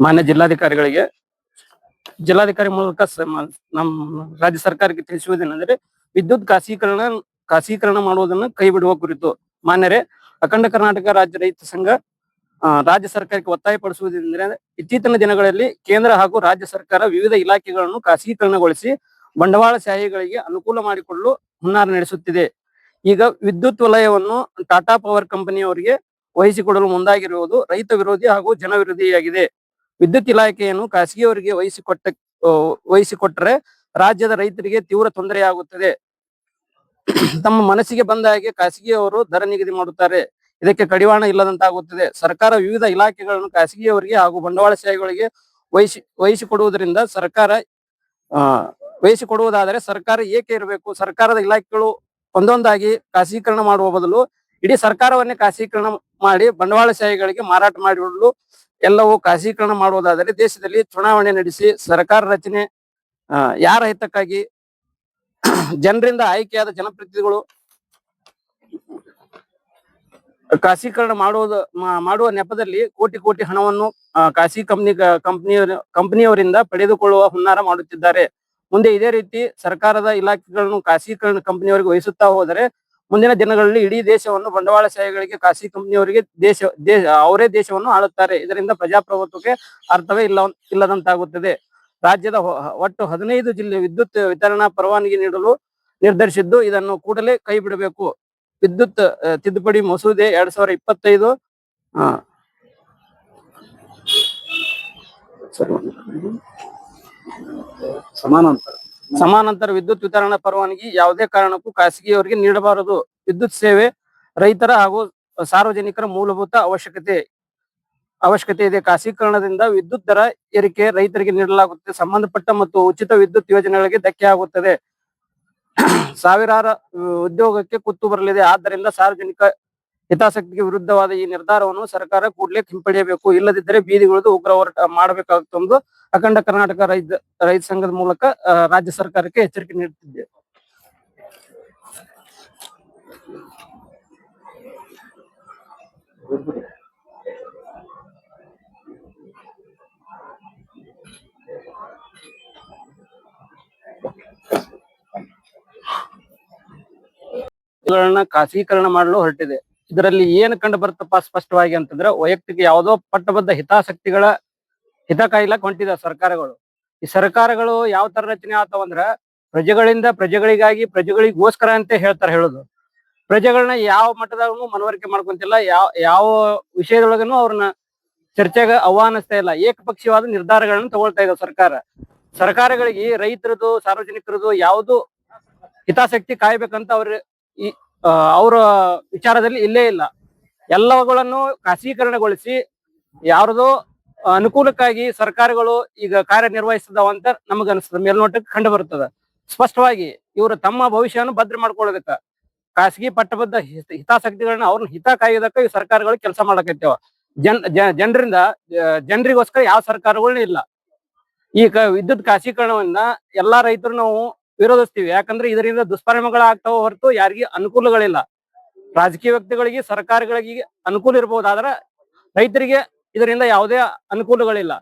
ಮಾನ್ಯ ಜಿಲ್ಲಾಧಿಕಾರಿಗಳಿಗೆ ಜಿಲ್ಲಾಧಿಕಾರಿ ಮೂಲಕ ನಮ್ಮ ರಾಜ್ಯ ಸರ್ಕಾರಕ್ಕೆ ತಿಳಿಸುವುದೇನೆಂದರೆ ವಿದ್ಯುತ್ ಖಾಸಗೀಕರಣ ಮಾಡುವುದನ್ನು ಕೈ ಬಿಡುವ ಕುರಿತು ಮಾನ್ಯರೇ ಅಖಂಡ ಕರ್ನಾಟಕ ರಾಜ್ಯ ರೈತ ಸಂಘ ರಾಜ್ಯ ಸರ್ಕಾರಕ್ಕೆ ಒತ್ತಾಯಪಡಿಸುವುದೆಂದರೆ ಇತ್ತೀಚಿನ ದಿನಗಳಲ್ಲಿ ಕೇಂದ್ರ ಹಾಗೂ ರಾಜ್ಯ ಸರ್ಕಾರ ವಿವಿಧ ಇಲಾಖೆಗಳನ್ನು ಖಾಸಗೀಕರಣಗೊಳಿಸಿ ಬಂಡವಾಳಶಾಹಿಗಳಿಗೆ ಅನುಕೂಲ ಮಾಡಿಕೊಳ್ಳಲು ಹುನ್ನಾರ ನಡೆಸುತ್ತಿದೆ. ಈಗ ವಿದ್ಯುತ್ ವಲಯವನ್ನು ಟಾಟಾ ಪವರ್ ಕಂಪನಿಯವರಿಗೆ ವಹಿಸಿಕೊಡಲು ಮುಂದಾಗಿರುವುದು ರೈತ ವಿರೋಧಿ ಹಾಗೂ ಜನ ವಿರೋಧಿಯಾಗಿದೆ. ವಿದ್ಯುತ್ ಇಲಾಖೆಯನ್ನು ಖಾಸಗಿಯವರಿಗೆ ವಹಿಸಿಕೊಟ್ಟರೆ ರಾಜ್ಯದ ರೈತರಿಗೆ ತೀವ್ರ ತೊಂದರೆಯಾಗುತ್ತದೆ. ತಮ್ಮ ಮನಸ್ಸಿಗೆ ಬಂದ ಹಾಗೆ ಖಾಸಗಿಯವರು ದರ ನಿಗದಿ ಮಾಡುತ್ತಾರೆ. ಇದಕ್ಕೆ ಕಡಿವಾಣ ಇಲ್ಲದಂತಾಗುತ್ತದೆ. ಸರ್ಕಾರ ವಿವಿಧ ಇಲಾಖೆಗಳನ್ನು ಖಾಸಗಿಯವರಿಗೆ ಹಾಗೂ ಬಂಡವಾಳಶಾಹಿಗಳಿಗೆ ವಹಿಸಿಕೊಡುವುದರಿಂದ ವಹಿಸಿಕೊಡುವುದಾದರೆ ಸರ್ಕಾರ ಏಕೆ ಇರಬೇಕು? ಸರ್ಕಾರದ ಇಲಾಖೆಗಳು ಒಂದೊಂದಾಗಿ ಖಾಸಗೀಕರಣ ಮಾಡುವ ಬದಲು ಇಡೀ ಸರ್ಕಾರವನ್ನೇ ಖಾಸಗೀಕರಣ ಮಾಡಿ ಬಂಡವಾಳಶಾಹಿಗಳಿಗೆ ಮಾರಾಟ ಮಾಡಿಕೊಳ್ಳಲು ಎಲ್ಲವೂ ಖಾಸಗೀಕರಣ ಮಾಡುವುದಾದರೆ ದೇಶದಲ್ಲಿ ಚುನಾವಣೆ ನಡೆಸಿ ಸರ್ಕಾರ ರಚನೆ ಯಾರ ಹಿತಕ್ಕಾಗಿ ಜನರಿಂದ ಆಯ್ಕೆಯಾದ ಜನಪ್ರತಿನಿಧಿಗಳು ಖಾಸಗೀಕರಣ ಮಾಡುವ ನೆಪದಲ್ಲಿ ಕೋಟಿ ಕೋಟಿ ಹಣವನ್ನು ಖಾಸಗಿ ಕಂಪನಿಯವರಿಂದ ಪಡೆದುಕೊಳ್ಳುವ ಹುನ್ನಾರ ಮಾಡುತ್ತಿದ್ದಾರೆ. ಮುಂದೆ ಇದೇ ರೀತಿ ಸರ್ಕಾರದ ಇಲಾಖೆಗಳನ್ನು ಖಾಸಗೀಕರಣ ಕಂಪನಿಯವರಿಗೆ ವಹಿಸುತ್ತಾ ಹೋದರೆ ಮುಂದಿನ ದಿನಗಳಲ್ಲಿ ಇಡೀ ದೇಶವನ್ನು ಬಂಡವಾಳಶಾಹಿಗಳಿಗೆ ಖಾಸಗಿ ಕಂಪನಿಯವರಿಗೆ ಅವರೇ ದೇಶವನ್ನು ಆಳುತ್ತಾರೆ. ಇದರಿಂದ ಪ್ರಜಾಪ್ರಭುತ್ವಕ್ಕೆ ಅರ್ಥವೇ ಇಲ್ಲದಂತಾಗುತ್ತದೆ. ರಾಜ್ಯದ ಒಟ್ಟು 15 ಜಿಲ್ಲೆ ವಿದ್ಯುತ್ ವಿತರಣಾ ಪರವಾನಗಿ ನೀಡಲು ನಿರ್ಧರಿಸಿದ್ದು ಇದನ್ನು ಕೂಡಲೇ ಕೈ ಬಿಡಬೇಕು. ವಿದ್ಯುತ್ ತಿದ್ದುಪಡಿ ಮಸೂದೆ 2025 ಸಮಾನಾಂತರ ವಿದ್ಯುತ್ ವಿತರಣಾ ಪರವಾನಗಿ ಯಾವುದೇ ಕಾರಣಕ್ಕೂ ಖಾಸಗಿಯವರಿಗೆ ನೀಡಬಾರದು. ವಿದ್ಯುತ್ ಸೇವೆ ರೈತರ ಹಾಗೂ ಸಾರ್ವಜನಿಕರ ಮೂಲಭೂತ ಅವಶ್ಯಕತೆ ಇದೆ. ಖಾಸಗೀಕರಣದಿಂದ ವಿದ್ಯುತ್ ದರ ಏರಿಕೆ ರೈತರಿಗೆ ನೀಡಲಾಗುತ್ತದೆ. ಸಂಬಂಧಪಟ್ಟ ಮತ್ತು ಉಚಿತ ವಿದ್ಯುತ್ ಯೋಜನೆಗಳಿಗೆ ಧಕ್ಕೆ ಆಗುತ್ತದೆ. ಸಾವಿರಾರು ಉದ್ಯೋಗಕ್ಕೆ ಕುತ್ತು ಬರಲಿದೆ. ಆದ್ದರಿಂದ ಸಾರ್ವಜನಿಕ ಹಿತಾಸಕ್ತಿಗೆ ವಿರುದ್ಧವಾದ ಈ ನಿರ್ಧಾರವನ್ನು ಸರ್ಕಾರ ಕೂಡಲೇ ಹಿಂಪಡೆಯಬೇಕು. ಇಲ್ಲದಿದ್ದರೆ ಬೀದಿಗಿಳಿದು ಉಗ್ರ ಹೋರಾಟ ಮಾಡಬೇಕಾಗುತ್ತದೆ. ಅಖಂಡ ಕರ್ನಾಟಕ ರೈತ ಸಂಘದ ಮೂಲಕ ರಾಜ್ಯ ಸರ್ಕಾರಕ್ಕೆ ಎಚ್ಚರಿಕೆ ನೀಡುತ್ತಿದೆ. ಖಾಸಗೀಕರಣ ಮಾಡಲು ಹೊರಟಿದೆ. ಇದರಲ್ಲಿ ಏನು ಕಂಡು ಬರುತ್ತಪ್ಪ ಸ್ಪಷ್ಟವಾಗಿ ಅಂತಂದ್ರೆ ವೈಯಕ್ತಿಕ ಯಾವುದೋ ಪಟ್ಟಬದ್ಧ ಹಿತಾಸಕ್ತಿಗಳ ಹಿತ ಕಾಯ್ಲಕ್ ಹೊಂಟಿದ ಸರ್ಕಾರಗಳು. ಈ ಸರ್ಕಾರಗಳು ಯಾವ ತರ ರಚನೆ ಆಗ್ತಾವಂದ್ರ ಪ್ರಜೆಗಳಿಂದ ಪ್ರಜೆಗಳಿಗಾಗಿ ಪ್ರಜೆಗಳಿಗೋಸ್ಕರ ಅಂತ ಹೇಳೋದು. ಪ್ರಜೆಗಳನ್ನ ಯಾವ ಮಟ್ಟದಾಗೂ ಮನವರಿಕೆ ಮಾಡ್ಕೊಂತಿಲ್ಲ. ಯಾವ ವಿಷಯದೊಳಗನು ಅವ್ರನ್ನ ಚರ್ಚೆಗೆ ಆಹ್ವಾನಿಸ್ತಾ ಇಲ್ಲ. ಏಕಪಕ್ಷೀಯವಾದ ನಿರ್ಧಾರಗಳನ್ನ ತಗೊಳ್ತಾ ಇದೆ ಸರ್ಕಾರಗಳಿಗೆ ರೈತರದು ಸಾರ್ವಜನಿಕರದು ಯಾವುದು ಹಿತಾಸಕ್ತಿ ಕಾಯ್ಬೇಕಂತ ಅವ್ರ ವಿಚಾರದಲ್ಲಿ ಇಲ್ಲೇ ಇಲ್ಲ. ಎಲ್ಲವುಗಳನ್ನು ಖಾಸಗೀಕರಣಗೊಳಿಸಿ ಯಾರದೋ ಅನುಕೂಲಕ್ಕಾಗಿ ಸರ್ಕಾರಗಳು ಈಗ ಕಾರ್ಯನಿರ್ವಹಿಸಿದಾವ ಅಂತ ನಮಗನ್ಸ್ತದ. ಮೇಲ್ನೋಟಕ್ಕೆ ಕಂಡು ಬರ್ತದ ಸ್ಪಷ್ಟವಾಗಿ. ಇವರು ತಮ್ಮ ಭವಿಷ್ಯವನ್ನು ಭದ್ರ ಮಾಡ್ಕೊಳ್ಳೋದಕ್ಕ ಖಾಸಗಿ ಪಟ್ಟಬದ್ಧ ಹಿತಾಸಕ್ತಿಗಳನ್ನ ಅವ್ರನ್ನ ಹಿತ ಕಾಯೋದಕ್ಕ ಈ ಸರ್ಕಾರಗಳು ಕೆಲಸ ಮಾಡಕತ್ತೇವ. ಜನರಿಗೋಸ್ಕರ ಯಾವ ಸರ್ಕಾರಗಳನ್ನ ಇಲ್ಲ. ಈಗ ವಿದ್ಯುತ್ ಖಾಸಗೀಕರಣವನ್ನ ಎಲ್ಲಾ ರೈತರು ನಾವು ವಿರೋಧಿಸ್ತೀವಿ. ಯಾಕಂದ್ರೆ ಇದರಿಂದ ದುಷ್ಪರಿಣಾಮಗಳಾಗ್ತಾವ ಹೊರತು ಯಾರಿಗೆ ಅನುಕೂಲಗಳಿಲ್ಲ. ರಾಜಕೀಯ ವ್ಯಕ್ತಿಗಳಿಗೆ ಸರ್ಕಾರಗಳಿಗೆ ಅನುಕೂಲ ಇರಬಹುದಾದ್ರೆ ರೈತರಿಗೆ ಇದರಿಂದ ಯಾವುದೇ ಅನುಕೂಲಗಳಿಲ್ಲ.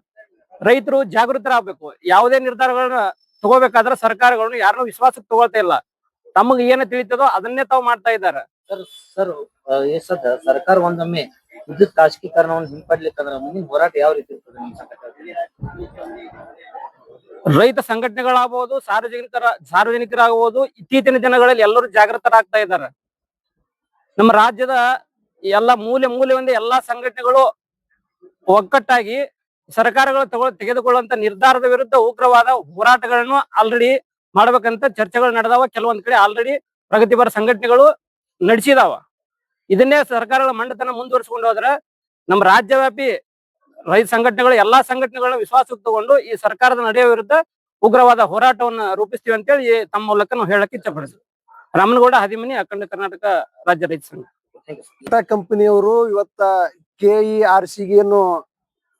ರೈತರು ಜಾಗೃತರಾಗಬೇಕು. ಯಾವುದೇ ನಿರ್ಧಾರಗಳನ್ನ ತಗೋಬೇಕಾದ್ರೆ ಸರ್ಕಾರಗಳನ್ನು ಯಾರನ್ನೂ ವಿಶ್ವಾಸಕ್ಕೆ ತಗೊಳ್ತಾ ಇಲ್ಲ. ತಮಗೆ ಏನ ತಿಳಿತದೋ ಅದನ್ನೇ ತಾವು ಮಾಡ್ತಾ ಇದ್ದಾರೆ. ಸರ್ಕಾರ ಒಂದೊಮ್ಮೆ ವಿದ್ಯುತ್ ಖಾಸಗೀಕರಣವನ್ನು ಹಿಂಪಡ್ಲಿಕ್ಕಂದ್ರೆ ಮುಂದಿನ ಹೋರಾಟ ಯಾವ ರೀತಿ ಇರ್ತದೆ? ರೈತ ಸಂಘಟನೆಗಳಾಗಬಹುದು, ಸಾರ್ವಜನಿಕರಾಗಬಹುದು. ಇತ್ತೀಚಿನ ದಿನಗಳಲ್ಲಿ ಎಲ್ಲರೂ ಜಾಗೃತರಾಗ್ತಾ ಇದ್ದಾರೆ. ನಮ್ಮ ರಾಜ್ಯದ ಎಲ್ಲ ಮೂಲೆ ಎಲ್ಲಾ ಸಂಘಟನೆಗಳು ಒಗ್ಗಟ್ಟಾಗಿ ಸರ್ಕಾರಗಳು ತೆಗೆದುಕೊಳ್ಳುವಂತ ನಿರ್ಧಾರದ ವಿರುದ್ಧ ಉಗ್ರವಾದ ಹೋರಾಟಗಳನ್ನು ಆಲ್ರೆಡಿ ಮಾಡ್ಬೇಕಂತ ಚರ್ಚೆಗಳು ನಡೆದಾವ. ಕೆಲವೊಂದ್ ಕಡೆ ಆಲ್ರೆಡಿ ಪ್ರಗತಿಪರ ಸಂಘಟನೆಗಳು ನಡೆಸಿದಾವ. ಇದನ್ನೇ ಸರ್ಕಾರಗಳ ಮಂಡತನ ಮುಂದುವರಿಸಿಕೊಂಡು ಹೋದ್ರೆ ನಮ್ಮ ರಾಜ್ಯವ್ಯಾಪಿ ರೈತ ಸಂಘಟನೆಗಳು ಎಲ್ಲಾ ಸಂಘಟನೆಗಳನ್ನ ವಿಶ್ವಾಸಕ್ಕೆ ತಗೊಂಡು ಈ ಸರ್ಕಾರದ ನಡೆಯುವ ವಿರುದ್ಧ ಉಗ್ರವಾದ ಹೋರಾಟವನ್ನ ರೂಪಿಸ್ತೀವಿ ಅಂತೇಳಿ ತಮ್ಮ ಮೂಲಕ ನಾವು ಹೇಳಕ್ ಇಚ್ಛೆ ಪಡಿಸ್ತೀವಿ. ರಾಮನಗೌಡ ಹದಿಮನಿ, ಅಖಂಡ ಕರ್ನಾಟಕ ರಾಜ್ಯ ರೈತ ಸಂಘ. ಟಾಟಾ ಕಂಪನಿಯವರು ಇವತ್ತ KERCಗೆ ಏನು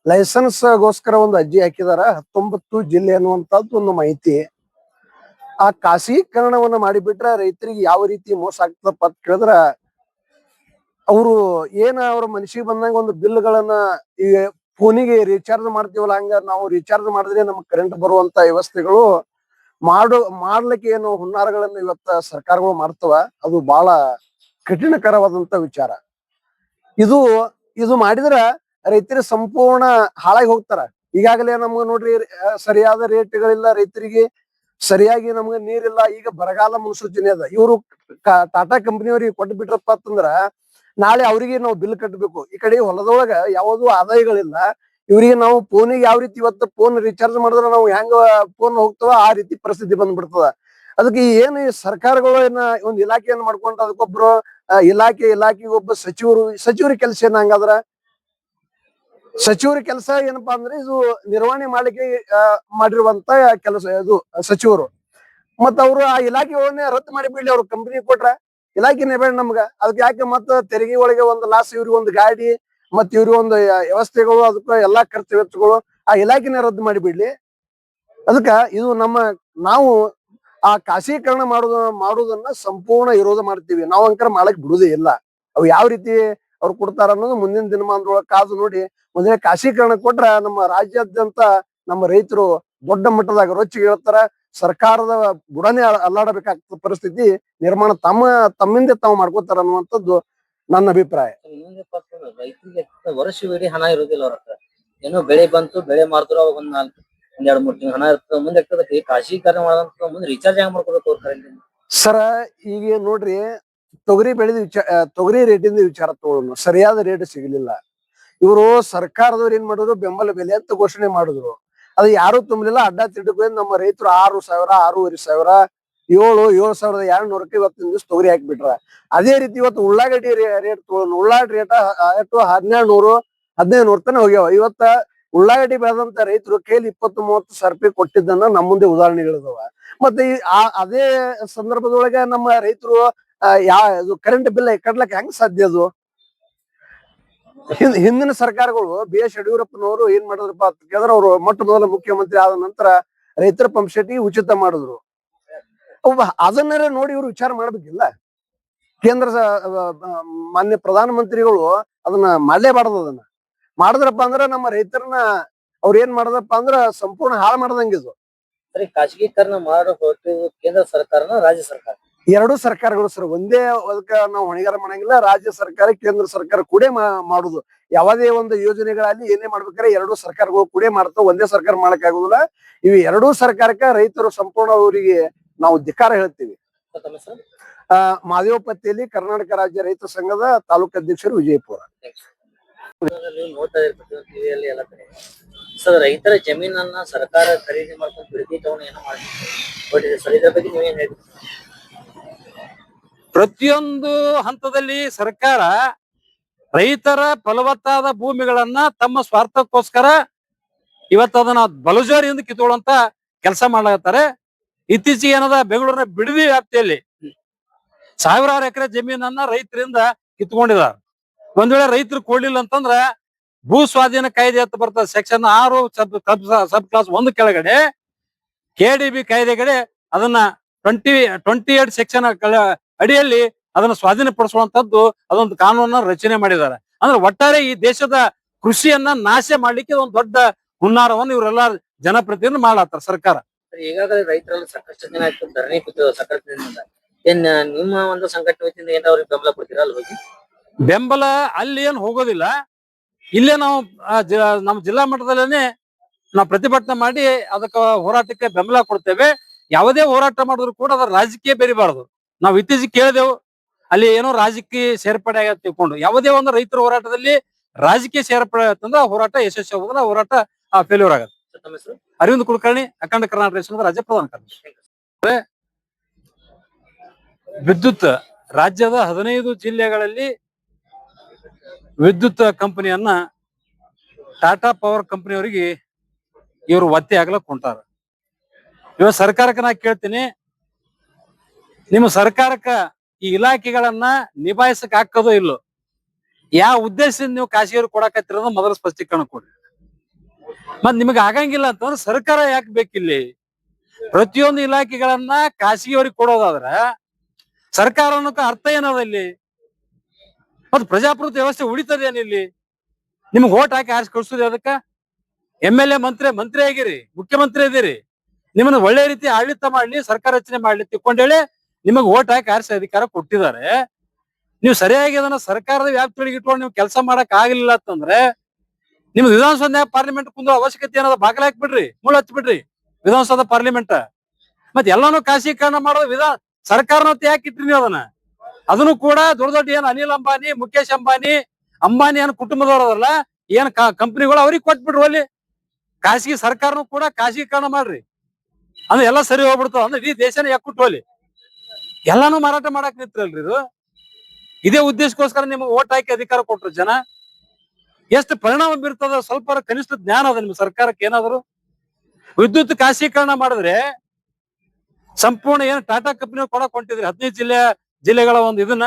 ಲೈಸೆನ್ಸ್ ಗೋಸ್ಕರ ಒಂದು ಅರ್ಜಿ ಹಾಕಿದಾರ. 19 ಜಿಲ್ಲೆ ಅನ್ನುವಂಥದ್ದು ಒಂದು ಮಾಹಿತಿ. ಆ ಖಾಸಗೀಕರಣವನ್ನ ಮಾಡಿಬಿಟ್ರೆ ರೈತರಿಗೆ ಯಾವ ರೀತಿ ಮೋಸ ಆಗ್ತದಪ್ಪ ಅಂತ ಕೇಳಿದ್ರ ಅವರು ಏನ ಅವ್ರ ಮನಸ್ಸಿಗೆ ಬಂದಂಗ ಒಂದು ಬಿಲ್ಗಳನ್ನ ಈ ಫೋನಿಗೆ ರೀಚಾರ್ಜ್ ಮಾಡ್ತೀವಲ್ಲ ಹಂಗ ನಾವು ರೀಚಾರ್ಜ್ ಮಾಡಿದ್ರೆ ನಮ್ಗೆ ಕರೆಂಟ್ ಬರುವಂತ ವ್ಯವಸ್ಥೆಗಳು ಮಾಡ್ಲಿಕ್ಕೆ ಏನು ಹುನ್ನಾರಗಳನ್ನ ಇವತ್ತ ಸರ್ಕಾರಗಳು ಮಾಡ್ತವ ಅದು ಬಹಳ ಕಠಿಣಕರವಾದಂತ ವಿಚಾರ. ಇದು ಇದು ಮಾಡಿದ್ರ ರೈತರು ಸಂಪೂರ್ಣ ಹಾಳಾಗಿ ಹೋಗ್ತಾರ. ಈಗಾಗಲೇ ನಮ್ಗೆ ನೋಡ್ರಿ ಸರಿಯಾದ ರೇಟ್ಗಳಿಲ್ಲ ರೈತರಿಗೆ, ಸರಿಯಾಗಿ ನಮ್ಗೆ ನೀರಿಲ್ಲ. ಈಗ ಬರಗಾಲ ಮುನ್ಸೂಚನೆ ಅದ. ಇವರು ಟಾಟಾ ಕಂಪನಿಯವ್ರಿಗೆ ಕೊಟ್ಟು ಬಿಟ್ರಪ್ಪ ಅಂತಂದ್ರ ನಾಳೆ ಅವ್ರಿಗೆ ನಾವು ಬಿಲ್ ಕಟ್ಟಬೇಕು. ಈ ಕಡೆ ಹೊಲದೊಳಗ ಯಾವ್ದು ಆದಾಯಗಳಿಲ್ಲ. ಇವ್ರಿಗೆ ನಾವು ಫೋನಿಗೆ ಯಾವ ರೀತಿ ಇವತ್ತು ಫೋನ್ ರೀಚಾರ್ಜ್ ಮಾಡಿದ್ರೆ ನಾವು ಹೆಂಗ ಫೋನ್ ಹೋಗ್ತಾವ ಆ ರೀತಿ ಪರಿಸ್ಥಿತಿ ಬಂದ್ಬಿಡ್ತದ. ಅದಕ್ಕೆ ಏನು ಈ ಸರ್ಕಾರಗಳು ಏನ ಒಂದು ಇಲಾಖೆಯನ್ನ ಮಾಡ್ಕೊಂಡು ಅದಕ್ಕೊಬ್ರು ಇಲಾಖೆಗೆ ಒಬ್ಬ ಸಚಿವರ ಕೆಲಸ ಏನ ಹಂಗಾದ್ರ? ಸಚಿವರ ಕೆಲಸ ಏನಪ್ಪಾ ಅಂದ್ರೆ ಇದು ನಿರ್ವಹಣೆ ಮಾಡ್ಲಿಕ್ಕೆ ಮಾಡಿರುವಂತ ಕೆಲಸ ಇದು ಸಚಿವರು. ಮತ್ತ ಅವ್ರು ಆ ಇಲಾಖೆಗಳನ್ನೇ ರದ್ದು ಮಾಡಿ ಬಿಡ್ಲಿ. ಅವ್ರು ಕಂಪನಿ ಕೊಟ್ರ ಇಲಾಖೆನೇ ಬೇಡ ನಮ್ಗ. ಅದಕ್ಕೆ ಯಾಕೆ ಮತ್ತ ತೆರಿಗೆ ಒಳಗೆ ಒಂದು ಲಾಸ್, ಇವ್ರಿಗೆ ಒಂದು ಗಾಡಿ ಮತ್ ಇವ್ರಿಗೆ ಒಂದು ವ್ಯವಸ್ಥೆಗಳು, ಅದಕ್ಕ ಎಲ್ಲಾ ಖರ್ಚು ವೆಚ್ಚಗಳು ಆ ಇಲಾಖೆನೇ ರದ್ದು ಮಾಡಿ ಬಿಡ್ಲಿ. ಅದಕ್ಕ ಇದು ನಾವು ಆ ಖಾಸಗೀಕರಣ ಮಾಡುವುದನ್ನ ಸಂಪೂರ್ಣ ವಿರೋಧ ಮಾಡ್ತೀವಿ. ನಾವು ಅಂಕರ ಮಾಡಕ್ ಬಿಡುದೇ ಇಲ್ಲ. ಅವು ಯಾವ ರೀತಿ ಅವ್ರು ಕೊಡ್ತಾರ ಅನ್ನೋದು ಮುಂದಿನ ದಿನಮಾನದೊಳಗೆ ಕಾದು ನೋಡಿ. ಒಂದೇ ಖಾಸಗೀಕರಣ ಕೊಟ್ರ ನಮ್ಮ ರಾಜ್ಯಾದ್ಯಂತ ನಮ್ಮ ರೈತರು ದೊಡ್ಡ ಮಟ್ಟದಾಗ ರೊಚ್ಚಿಗೆ ಹೇಳ್ತಾರ. ಸರ್ಕಾರದ ಬುಡನೆ ಅಲ್ಲಾಡಬೇಕಾಗ್ತದ ಪರಿಸ್ಥಿತಿ ನಿರ್ಮಾಣ ತಮ್ಮಿಂದ ತಾವು ಮಾಡ್ಕೋತಾರ ಅನ್ನುವಂಥದ್ದು ನನ್ನ ಅಭಿಪ್ರಾಯ. ಇನ್ನೊಂದಪ್ಪ ಅಂತಂದ್ರ ರೈತರಿಗೆ ವರ್ಷವಿಡೀ ಹಣ ಇರುದಿಲ್ಲ ಅವ್ರ ಹತ್ರ. ಏನೋ ಬೆಳೆ ಬಂತು, ಬೆಳೆ ಮಾಡಿದ್ರು ಅವಾಗ ಒಂದ್ 2-3 ತಿಂಗಳು ಹಣ ಇರ್ತದ. ಮುಂದೆ ಆಗ್ತದಕ್ಕೆ ಖಾಸಗೀಕರಣ ಮಾಡಂತ ಮುಂದೆ ರೀಚಾರ್ಜ್ ಹೆಂಗ್ ಮಾಡ್ಕೋಬೇಕು ಅವ್ರ ಕರೆಂಟ್? ಸರ ಈಗ ನೋಡ್ರಿ, ತೊಗರಿ ರೇಟಿಂದ ವಿಚಾರ ತಗೊಳ್ಳೋಣ. ಸರಿಯಾದ ರೇಟ್ ಸಿಗಲಿಲ್ಲ. ಇವರು ಸರ್ಕಾರದವ್ರು ಏನ್ ಮಾಡಿದ್ರು, ಬೆಂಬಲ ಬೆಲೆ ಅಂತ ಘೋಷಣೆ ಮಾಡಿದ್ರು. ಅದು ಯಾರು ತುಂಬಲಿಲ್ಲ. ಅಡ್ಡ ತಿಡ್ಕೊಂಡು ನಮ್ಮ ರೈತರು 6,000, 6,500, 7,200 ಇವತ್ತಿನ ದಿವಸ ತೊಗರಿ ಹಾಕ್ಬಿಟ್ರ. ಅದೇ ರೀತಿ ಇವತ್ತು ಉಳ್ಳಾಗಡ್ಡಿ ರೇಟ್ ತಗೊಳ್ಳೋಣ. ಉಳ್ಳಾಗಡ್ಡಿ ರೇಟ್ 1,200, 1,500 ತನ ಹೋಗ್ಯಾವ. ಇವತ್ತ ಉಳ್ಳಾಗಡ್ಡಿ ಬೆಳೆದಂತ ರೈತರು ಕೈಲಿ 20-30 ಸಾವಿರ ರೂಪಾಯಿ ಕೊಟ್ಟಿದ್ದನ್ನ ನಮ್ಮ ಮುಂದೆ ಉದಾಹರಣೆಗಳಿದಾವ. ಮತ್ತೆ ಅದೇ ಸಂದರ್ಭದೊಳಗೆ ನಮ್ಮ ರೈತರು ಕರೆಂಟ್ ಬಿಲ್ ಕಟ್ಲಕ್ ಹೆಂಗ್ ಸಾಧ್ಯ? ಅದು ಹಿಂದಿನ ಸರ್ಕಾರಗಳು B.S. ಯಡಿಯೂರಪ್ಪನವರು ಏನ್ ಮಾಡಿದ್ರಪ್ಪ ಅಂತ ಕೇಳಿದ್ರೆ, ಅವರು ಮೊಟ್ಟ ಮೊದಲ ಮುಖ್ಯಮಂತ್ರಿ ಆದ ನಂತರ ರೈತರ ಪಂಪ್ ಸೆಟ್ಗೆ ಉಚಿತ ಮಾಡಿದ್ರು. ಅದನ್ನೇ ನೋಡಿ ಇವ್ರು ವಿಚಾರ ಮಾಡ್ಬೇಕಿಲ್ಲ. ಕೇಂದ್ರ ಮಾನ್ಯ ಪ್ರಧಾನಮಂತ್ರಿಗಳು ಅದನ್ನ ಮಾಡ್ಲೇಬಾರ್ದು. ಅದನ್ನ ಮಾಡಿದ್ರಪ್ಪ ಅಂದ್ರ ನಮ್ಮ ರೈತರನ್ನ ಅವ್ರ ಏನ್ ಮಾಡದಪ್ಪ ಅಂದ್ರ ಸಂಪೂರ್ಣ ಹಾಳು ಮಾಡ್ದಂಗಿದು. ಸರಿ, ಖಾಸಗೀಕರಣ ಮಾಡೋ ಹೊರಟಿದ್ದು ಕೇಂದ್ರ ಸರ್ಕಾರನ ರಾಜ್ಯ ಸರ್ಕಾರ? ಎರಡೂ ಸರ್ಕಾರಗಳು ಸರ್. ಒಂದೇ ಅದಕ್ಕ ನಾವು ಹೊಣೆಗಾರ ಮಾಡಂಗಿಲ್ಲ. ರಾಜ್ಯ ಸರ್ಕಾರ ಕೇಂದ್ರ ಸರ್ಕಾರ ಕೂಡ ಮಾಡುದು. ಯಾವುದೇ ಒಂದು ಯೋಜನೆಗಳಲ್ಲಿ ಏನೇ ಮಾಡ್ಬೇಕಾದ್ರೆ ಎರಡೂ ಸರ್ಕಾರಗಳು ಕೂಡ ಮಾಡ್ತಾವ. ಒಂದೇ ಸರ್ಕಾರ ಮಾಡಕ್ ಆಗುದಿಲ್ಲ. ಇವು ಎರಡೂ ಸರ್ಕಾರಕ್ಕ ರೈತರು ಸಂಪೂರ್ಣ ಅವರಿಗೆ ನಾವು ಧಿಕ್ಕಾರ ಹೇಳ್ತೀವಿ. ಮಾದೇವಪತ್ತಿಯಲ್ಲಿ ಕರ್ನಾಟಕ ರಾಜ್ಯ ರೈತ ಸಂಘದ ತಾಲೂಕು ಅಧ್ಯಕ್ಷರು, ವಿಜಯಪುರ. ನೋಡ್ತಾ ಇರ್ತೀವಿ ಟಿವಿಯಲ್ಲಿ ಎಲ್ಲ ಕಡೆ. ಸರ್, ರೈತರ ಜಮೀನನ್ನ ಸರ್ಕಾರ ಖರೀದಿ ಮಾಡ್ಕೊಂಡು ಬಿಡದಿ ತಗೊಂಡು ಏನೋ ಮಾಡಿದೆ ಸರ್. ಇದ್ರ ಬಗ್ಗೆ ನೀವೇನ್ ಹೇಳ್ತೀವಿ? ಪ್ರತಿಯೊಂದು ಹಂತದಲ್ಲಿ ಸರ್ಕಾರ ರೈತರ ಫಲವತ್ತಾದ ಭೂಮಿಗಳನ್ನ ತಮ್ಮ ಸ್ವಾರ್ಥಕ್ಕೋಸ್ಕರ ಇವತ್ತು ಅದನ್ನ ಬಲಜೋರಿಯಿಂದ ಕಿತ್ಕೊಳ್ಳುವಂತ ಕೆಲಸ ಮಾಡ್ಲಾಗತ್ತಾರೆ. ಇತ್ತೀಚೆಗೆ ಏನದ, ಬೆಂಗಳೂರಿನ ಬಿಡದಿ ವ್ಯಾಪ್ತಿಯಲ್ಲಿ ಸಾವಿರಾರು ಎಕರೆ ಜಮೀನನ್ನ ರೈತರಿಂದ ಕಿತ್ಕೊಂಡಿದ್ದಾರೆ. ಒಂದ್ ವೇಳೆ ರೈತರು ಕೊಡ್ಲಿಲ್ಲ ಅಂತಂದ್ರ ಭೂ ಸ್ವಾಧೀನ ಕಾಯ್ದೆ ಅಂತ ಬರ್ತದೆ. ಸೆಕ್ಷನ್ 6 ಸಬ್ ಕ್ಲಾಸ್ 1 ಕೆಳಗಡೆ KDB ಕಾಯ್ದೆಗಡೆ ಅದನ್ನ 28 ಸೆಕ್ಷನ್ ಅಡಿಯಲ್ಲಿ ಅದನ್ನ ಸ್ವಾಧೀನಪಡಿಸುವಂತದ್ದು ಅದೊಂದು ಕಾನೂನನ್ನ ರಚನೆ ಮಾಡಿದ್ದಾರೆ. ಅಂದ್ರೆ ಒಟ್ಟಾರೆ ಈ ದೇಶದ ಕೃಷಿಯನ್ನ ನಾಶ ಮಾಡ್ಲಿಕ್ಕೆ ಒಂದು ದೊಡ್ಡ ಹುನ್ನಾರವನ್ನು ಇವರೆಲ್ಲ ಜನಪ್ರತಿನಿಧಿ ಮಾಡ್ಲಾತ್ತಾರ ಸರ್ಕಾರ. ಈಗಾಗಲೇ ರೈತರಲ್ಲಿ ಸಾಕಷ್ಟು ಜನ ಆಯ್ತು ಧರಣಿ ಕೂತಿರೋ ಸಂಘಟನೆಯಿಂದ. ಏನ್ ನಿಮ್ಮ ಒಂದು ಸಂಘಟನೆ ವತಿಯಿಂದ ಏನ್ ಅವ್ರಿಗೆ ಬೆಂಬಲ ಕೊಡ್ತೀರಾ? ಅಲ್ಲಿ ಹೋಗಿ ಬೆಂಬಲ ಅಲ್ಲಿ ಏನ್ ಹೋಗೋದಿಲ್ಲ. ಇಲ್ಲೇ ನಾವು ನಮ್ಮ ಜಿಲ್ಲಾ ಮಟ್ಟದಲ್ಲೇನೆ ನಾವು ಪ್ರತಿಭಟನೆ ಮಾಡಿ ಅದಕ್ಕೆ ಹೋರಾಟಕ್ಕೆ ಬೆಂಬಲ ಕೊಡ್ತೇವೆ. ಯಾವುದೇ ಹೋರಾಟ ಮಾಡಿದ್ರು ಕೂಡ ಅದರ ರಾಜಕೀಯ ಬೆರಿಬಾರದು. ನಾವು ಇತ್ತೀಚೆಗೆ ಕೇಳಿದೆವು, ಅಲ್ಲಿ ಏನೋ ರಾಜಕೀಯ ಸೇರ್ಪಡೆ ಆಗ ತಿಳ್ಕೊಂಡು. ಯಾವುದೇ ಒಂದು ರೈತರ ಹೋರಾಟದಲ್ಲಿ ರಾಜಕೀಯ ಸೇರ್ಪಡೆ ಆಗುತ್ತಂದ್ರೆ ಆ ಹೋರಾಟ ಯಶಸ್ವಿ ಆಗೋದಿಲ್ಲ, ಆ ಹೋರಾಟ ಫೇಲ್ಯೂರ್ ಆಗುತ್ತೆ. ಅರವಿಂದ್ ಕುಲಕರ್ಣಿ, ಅಖಂಡ ಕರ್ನಾಟಕ ರೇಷನ್ ರಾಜ್ಯ ಪ್ರಧಾನ ಕಾರ್ಯದರ್ಶಿ. ವಿದ್ಯುತ್ ರಾಜ್ಯದ 15 ಜಿಲ್ಲೆಗಳಲ್ಲಿ ವಿದ್ಯುತ್ ಕಂಪನಿಯನ್ನ ಟಾಟಾ ಪವರ್ ಕಂಪನಿಯವರಿಗೆ ಇವರು ಒತ್ತೆ ಆಗ್ಲಕ್ ಹೊಂಟಾರ. ಇವಾಗ ಸರ್ಕಾರಕ್ಕೆ ನಾ ಕೇಳ್ತೀನಿ, ನಿಮ್ಮ ಸರ್ಕಾರಕ್ಕ ಈ ಇಲಾಖೆಗಳನ್ನ ನಿಭಾಯಿಸಕ್ ಹಾಕೋದೋ ಇಲ್ಲೋ, ಯಾವ ಉದ್ದೇಶದಿಂದ ನೀವು ಖಾಸಗಿಯವ್ರು ಕೊಡಕತ್ತಿರೋದು ಮೊದಲ ಸ್ಪಷ್ಟೀಕರಣ ಕೊಡ್ರಿ. ಮತ್ ನಿಮಗೆ ಆಗಂಗಿಲ್ಲ ಅಂತಂದ್ರೆ ಸರ್ಕಾರ ಯಾಕೆ ಬೇಕಿಲ್ಲಿ? ಪ್ರತಿಯೊಂದು ಇಲಾಖೆಗಳನ್ನ ಖಾಸಗಿಯವ್ರಿಗೆ ಕೊಡೋದಾದ್ರ ಸರ್ಕಾರ ಅನ್ನೋಕ ಅರ್ಥ ಏನದ ಇಲ್ಲಿ? ಮತ್ ಪ್ರಜಾಪ್ರಭುತ್ವ ವ್ಯವಸ್ಥೆ ಉಳಿತದೇನು ಇಲ್ಲಿ? ನಿಮ್ಗೆ ಓಟ್ ಹಾಕಿ ಆರಿಸಿ ಕಳ್ಸುದು ಅದಕ್ಕ? MLA ಮಂತ್ರಿ ಆಗಿರಿ, ಮುಖ್ಯಮಂತ್ರಿ ಇದೀರಿ, ನಿಮ್ಮನ್ನ ಒಳ್ಳೆ ರೀತಿ ಆಡಳಿತ ಮಾಡ್ಲಿ, ಸರ್ಕಾರ ರಚನೆ ಮಾಡ್ಲಿ ತಿಳ್ಕೊಂಡೇಳಿ ನಿಮಗ್ ಓಟ್ ಹಾಕಿ ಆರಿಸಿ ಅಧಿಕಾರ ಕೊಟ್ಟಿದ್ದಾರೆ. ನೀವು ಸರಿಯಾಗಿ ಅದನ್ನ ಸರ್ಕಾರದ ವ್ಯಾಪ್ತಿಯೊಳಗೆ ಇಟ್ಕೊಂಡು ನೀವು ಕೆಲಸ ಮಾಡಕ್ ಆಗ್ಲಿಲ್ಲ ಅಂತಂದ್ರೆ ನಿಮ್ದು ವಿಧಾನಸೌಧ ಪಾರ್ಲಿಮೆಂಟ್ ಕುಂದ್ರ ಅವಶ್ಯಕತೆ ಏನಾದ ಬಾಗಿಲು ಹಾಕ್ಬಿಡ್ರಿ, ಮುಳ್ಳು ಹಚ್ಬಿಡ್ರಿ ವಿಧಾನಸೌಧ ಪಾರ್ಲಿಮೆಂಟ್. ಮತ್ತೆ ಎಲ್ಲಾನು ಖಾಸಗೀಕರಣ ಮಾಡೋದು ಸರ್ಕಾರನ ಯಾಕೆ ಇಟ್ರಿ ನೀವು ಅದನ್ನು ಕೂಡ ದೊಡ್ಡ ದೊಡ್ಡ ಏನ್ ಅನಿಲ್ ಅಂಬಾನಿ, ಮುಖೇಶ್ ಅಂಬಾನಿ ಏನ್ ಕುಟುಂಬದವರದಲ್ಲ ಏನ್ ಕಂಪನಿಗಳು ಅವ್ರಿಗೆ ಕೊಟ್ಬಿಡ್ರು. ಅಲ್ಲಿ ಖಾಸಗಿ ಸರ್ಕಾರನು ಕೂಡ ಖಾಸಗೀಕರಣ ಮಾಡ್ರಿ, ಅಂದ್ರೆ ಎಲ್ಲ ಸರಿ ಹೋಗ್ಬಿಡ್ತಾವ. ಅಂದ್ರೆ ಇಡೀ ದೇಶನೇ ಯಾಕುಟ್ಟು ಅಲ್ಲಿ ಎಲ್ಲಾನು ಮಾರಾಟ ಮಾಡಕ್ ನಿಂತ್ರಲ್ರಿ ಇದು. ಇದೇ ಉದ್ದೇಶಕ್ಕೋಸ್ಕರ ನಿಮ್ಗೆ ಓಟ್ ಹಾಕಿ ಅಧಿಕಾರ ಕೊಟ್ರು ಜನ. ಎಷ್ಟು ಪರಿಣಾಮ ಬೀರ್ತದ ಸ್ವಲ್ಪ ಕನಿಷ್ಠ ಜ್ಞಾನ ಅದ ನಿಮ್ ಸರ್ಕಾರಕ್ಕೆ ಏನಾದ್ರು? ವಿದ್ಯುತ್ ಖಾಸಗೀಕರಣ ಮಾಡಿದ್ರೆ ಸಂಪೂರ್ಣ ಏನ್ ಟಾಟಾ ಕಂಪನಿ ಕೊಡಕ್ ಹೊಂಟಿದ್ರಿ 15 ಜಿಲ್ಲೆಗಳ ಒಂದು ಇದನ್ನ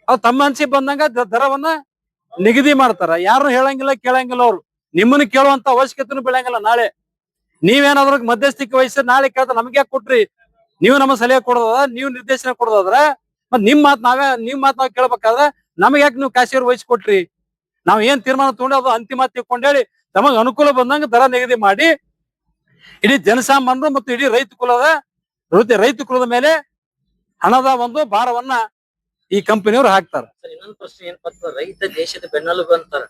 ಅವ್ರು ತಮ್ಮ ಅನ್ಸಿಗೆ ಬಂದಂಗ ದರವನ್ನ ನಿಗದಿ ಮಾಡ್ತಾರ. ಯಾರು ಹೇಳಂಗಿಲ್ಲ ಕೇಳಂಗಿಲ್ಲ. ಅವ್ರು ನಿಮ್ಮನ್ನ ಕೇಳುವಂತ ಅವಶ್ಯಕತೆನೂ ಬೀಳಂಗಿಲ್ಲ. ನಾಳೆ ನೀವೇನಾದ್ರೂ ಮಧ್ಯಸ್ಥಿಕೆ ವಹಿಸಿ ನಾಳೆ ಕೇಳ್ತಾ ನಮ್ಗೆ ಯಾಕೆ ಕೊಟ್ರಿ, ನೀವು ನಮ್ಮ ಸಲಹೆ ಕೊಡೋದ, ನೀವು ನಿರ್ದೇಶನ ಕೊಡೋದಾದ್ರ ಮತ್ ನಿಮ್ ಮಾತ್ ನಾವ್ ಕೇಳ್ಬೇಕಾದ್ರೆ ನಮ್ಗೆ ಯಾಕೆ ನೀವು ಖಾಸಗಿ ವಹಿಸ್ಕೊಟ್ರಿ? ನಾವ್ ಏನ್ ತೀರ್ಮಾನ ತಗೊಂಡು ಅದು ಅಂತಿಮ ತಿಳ್ಕೊಂಡೇಳಿ ತಮಗ್ ಅನುಕೂಲ ಬಂದಂಗ ದರ ನಿಗದಿ ಮಾಡಿ ಇಡೀ ಜನಸಾಮಾನ್ಯರು ಮತ್ತು ಇಡೀ ರೈತ ಕುಲದ ಮೇಲೆ ಹಣದ ಒಂದು ಭಾರವನ್ನ ಈ ಕಂಪನಿಯವರು ಹಾಕ್ತಾರ. ಇನ್ನೊಂದು ಪ್ರಶ್ನೆ ಏನಪ್ಪಾ, ರೈತ ದೇಶದ ಬೆನ್ನೆಲುಬು ಅಂತಾರ.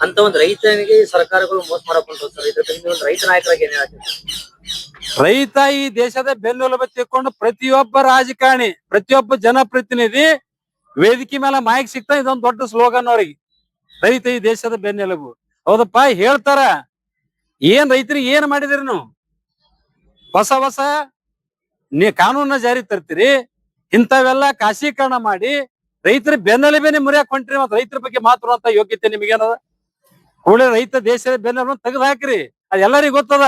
ಅಂತ ಒಂದು ರೈತನಿಗೆ ಸರ್ಕಾರಗಳು ಮೋಸ ಮಾಡಕ್ ಹೊಂಟೋಗ್ತಾರೆ. ಇದ್ರ ಬಗ್ಗೆ ಒಂದು ರೈತ ನಾಯಕರಾಗಿ ಏನ್ ಹೇಳ್ತೀವಿ? ರೈತ ಈ ದೇಶದ ಬೆನ್ನೆಲುಬು ತಿಳ್ಕೊಂಡು ಪ್ರತಿಯೊಬ್ಬ ರಾಜಕಾರಣಿ, ಪ್ರತಿಯೊಬ್ಬ ಜನಪ್ರತಿನಿಧಿ ವೇದಿಕೆ ಮೇಲೆ ಮಾಹಿತಿ ಸಿಗ್ತಾ ಇದೊಂದು ದೊಡ್ಡ ಸ್ಲೋಗನ್ ಅವ್ರಿಗೆ, ರೈತ ಈ ದೇಶದ ಬೆನ್ನೆಲುಬು. ಹೌದಪ್ಪ ಹೇಳ್ತಾರ. ಏನ್ ರೈತರಿಗೆ ಏನ್ ಮಾಡಿದಿರಿ ನೀವು? ಹೊಸ ಕಾನೂನ ಜಾರಿ ತರ್ತೀರಿ, ಇಂಥವೆಲ್ಲ ಖಾಸಗೀಕರಣ ಮಾಡಿ ರೈತರ ಬೆನ್ನೆಲುಬೇನೆ ಮುರಿಯಾಕ್ ಹೊಂಟ್ರಿ. ಮತ್ ರೈತರ ಬಗ್ಗೆ ಮಾತಾಡುವಂತ ಯೋಗ್ಯತೆ ನಿಮಗೇನದ? ಕೂಡಲೇ ರೈತ ದೇಶದ ಬೆನ್ನೆಲುಬು ತೆಗೆದು ಹಾಕ್ರಿ. ಅದೆಲ್ಲರಿಗೂ ಗೊತ್ತದ.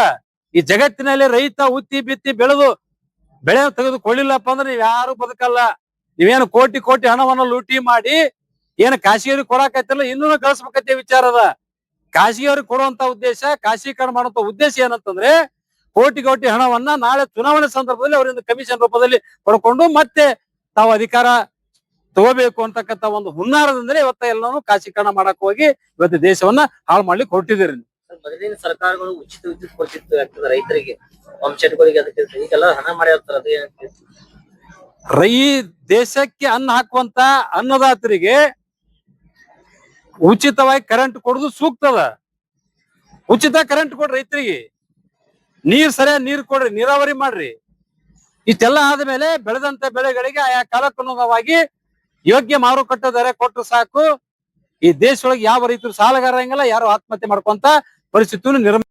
ಈ ಜಗತ್ತಿನಲ್ಲಿ ರೈತ ಉತ್ತಿ ಬಿತ್ತಿ ಬೆಳೆ ತೆಗೆದುಕೊಳ್ಳಿಲ್ಲಪ್ಪ ಅಂದ್ರೆ ನೀವ್ ಯಾರು ಬದುಕಲ್ಲ. ನೀವೇನು ಕೋಟಿ ಹಣವನ್ನ ಲೂಟಿ ಮಾಡಿ ಏನ್ ಖಾಸಗಿಯವ್ರಿಗೆ ಕೊಡಾಕತ್ತಿಲ್ಲ, ಇನ್ನೂ ಗಳಿಸ್ಬೇಕತ್ತೆ ವಿಚಾರ ಅದ. ಖಾಸಗಿಯವ್ರಿಗೆ ಕೊಡುವಂತ ಉದ್ದೇಶ, ಖಾಸಗೀಕರಣ ಮಾಡುವಂತ ಉದ್ದೇಶ ಏನಂತಂದ್ರೆ ಕೋಟಿ ಹಣವನ್ನ ನಾಳೆ ಚುನಾವಣೆ ಸಂದರ್ಭದಲ್ಲಿ ಅವರಿಂದ ಕಮಿಷನ್ ರೂಪದಲ್ಲಿ ಪಡ್ಕೊಂಡು ಮತ್ತೆ ತಾವು ಅಧಿಕಾರ ತಗೋಬೇಕು ಅಂತಕ್ಕಂಥ ಒಂದು ಹುನ್ನಾರದಿಂದಲೇ ಇವತ್ತ ಎಲ್ಲಾನು ಖಾಸಗೀಕರಣ ಮಾಡಕ್ ಹೋಗಿ ಇವತ್ತು ದೇಶವನ್ನ ಹಾಳು ಮಾಡ್ಲಿಕ್ಕೆ ಹೊರಟಿದ್ದೀರಿ. ಮೊದಲಿನ ಸರ್ಕಾರಗಳು ಉಚಿತ ವಿದ್ಯುತ್ ಕೊಡ್ತಿತ್ತು ಆಗ್ತದ ರೈತರಿಗೆ, ಪಂಪ್ಸೆಟ್ಗಳಿಗೆ. ಅದಕ್ಕೆ ಈಗೆಲ್ಲ ಹಣ ಮಾಡಿ ಹಾಕ್ತಾರ. ಅದು ದೇಶಕ್ಕೆ ಅನ್ನ ಹಾಕುವಂತ ಅನ್ನದಾತರಿಗೆ ಉಚಿತವಾಗಿ ಕರೆಂಟ್ ಕೊಡುದು ಸೂಕ್ತದ. ಉಚಿತ ಕರೆಂಟ್ ಕೊಡ್ರಿ ರೈತರಿಗೆ, ಸರಿಯಾಗಿ ನೀರ್ ಕೊಡ್ರಿ, ನೀರಾವರಿ ಮಾಡ್ರಿ. ಇಷ್ಟೆಲ್ಲ ಆದ್ಮೇಲೆ ಬೆಳೆದಂತ ಬೆಳೆಗಳಿಗೆ ಆಯಾ ಕಾಲಕ್ಕನುಗುಣವಾಗಿ ಯೋಗ್ಯ ಮಾರುಕಟ್ಟೆ ದರ ಕೊಟ್ಟರು ಸಾಕು. ಈ ದೇಶದೊಳಗೆ ಯಾವ ರೈತರು ಸಾಲಗಾರ ಹಂಗಲ್ಲ, ಯಾರು ಆತ್ಮಹತ್ಯೆ ಮಾಡ್ಕೊಂತ ಪರಿಸ್ಥಿತಿ ನಿರ್ಮಾಣ